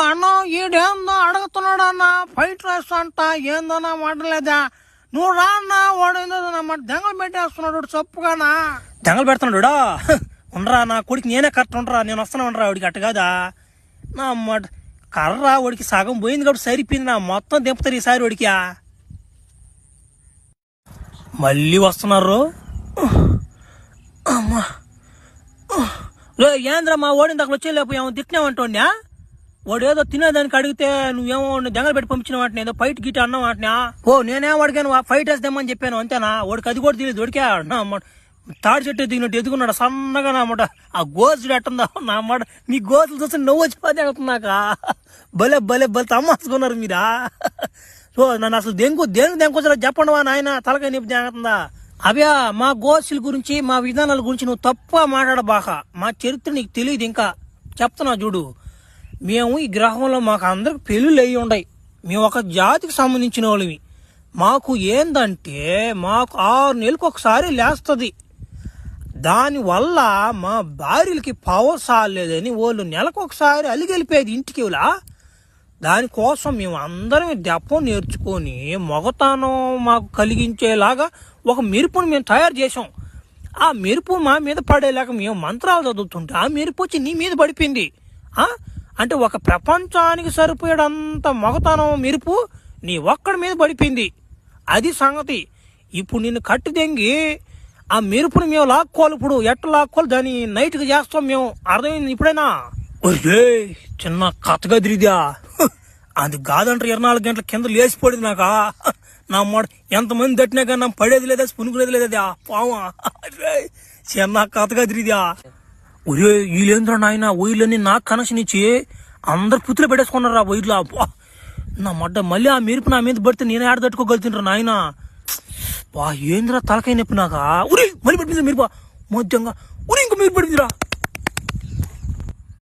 అన్న ఈడేందో అడుగుతున్నాడు అన్న ఫైట్ రైస్ అంట ఏందన్నా మాటలేదా నువ్వు రా అన్న వాడేందో దెంగలు పెట్టేస్తున్నాడు చెప్పుగానా దెంగలు పెడుతున్నాడు ఉండరా నా కొడుకు నేనే కరెక్ట్ ఉండరా నేను వస్తున్నా ఉండరా వాడికి అట్ట కాదా నా అమ్మాట కర్ర వాడికి సగం పోయింది కాబట్టి సరిపోయింది నా మొత్తం దింపుతారు ఈసారి వాడికి మళ్ళీ వస్తున్నారు అమ్మా ఏంద్రా మా ఓడిన దాకా వచ్చేలేకపోయాము తిట్టినామంటోండా వాడు ఏదో తినేదానికి అడిగితే నువ్వేమో దెంగలు పెట్టి పంపించిన వాటిని ఏదో ఫైట్ గిట్ అన్నావు వాటినా నేనేం అడిగాను ఫైట్ వేద్దామని చెప్పాను అంతేనా వాడికి అది కూడా తెలియదు దొడికా తాడి చెట్టు దిగినట్టు ఎదుగున్నాడు సన్నగా నామాట ఆ గోజుడు ఎట్టుందా నా మాట నీ గోజులు చూస్తే నువ్వు వచ్చి పది అవుతున్నాక భలే భలే భలే తమ్మాసుకున్నారు మీరా సో నన్ను అసలు దేనికి దెంకొచ్చా చెప్పండి వా నాయన తలకాయ నొప్పి జాగ్రత్తా అవ్యా మా గోసుల గురించి మా విధానాల గురించి నువ్వు తప్పుగా మాట్లాడబాక మా చరిత్ర నీకు తెలియదు ఇంకా చెప్తున్నా చూడు మేము ఈ గ్రహంలో మాకు అందరికి పెళ్ళిళ్ళు అయ్యి ఉన్నాయి మేము ఒక జాతికి సంబంధించిన వాళ్ళమి మాకు ఏందంటే మాకు 6 నెలలకు ఒకసారి లేస్తుంది దానివల్ల మా భార్యలకి పవర్ సాలేదని వాళ్ళు నెలకు ఒకసారి అలిగెళ్ళిపోయేది ఇంటికి ఇలా దానికోసం మేము అందరం దెప్పం నేర్చుకొని మొగతానం మాకు కలిగించేలాగా ఒక మెరుపుని మేము తయారు చేసాం ఆ మెరుపు మా మీద పడేలాగా మేము మంత్రాలు చదువుతుంటే ఆ మెరుపు వచ్చి నీ మీద పడిపోయింది అంటే ఒక ప్రపంచానికి సరిపోయేడంత మొగతనం మెరుపు నీ ఒక్కడి మీద పడిపోయింది అది సంగతి ఇప్పుడు నిన్ను కట్టి దెంగి ఆ మెరుపుని మేము లాక్కోవాలి ఇప్పుడు ఎట్లా లాక్కోవాలి దాన్ని నైట్కి చేస్తాం మేము అర్థమైంది ఇప్పుడైనా చిన్న కథ గదిరిదా అది కాదంటారు 24 గంటల కింద లేచిపోయింది నాకా నా మాట ఎంతమంది తట్టినా కానీ నా పడేది లేదా పునుకునేది లేదా పావా చిన్న కథ గదిరిదా ఒరే వీళ్ళేంద్ర నాయన వైర్లన్నీ నాకు కనెక్షన్ ఇచ్చి అందరు పుత్తులు పెట్టేసుకున్నారు ఆ వైర్లు నా మడ్డ మళ్ళీ ఆ మెరుపు నా మీద పడితే నేను ఆడ తట్టుకోగలుగుతుంటారు నాయన ఏంద్రా తలకాయ నొప్పి నాకా ఉరి మళ్ళీ పడిపోయింది మీరు మధ్యంగా ఉరి ఇంకో మీరు పడిపోయిందిరా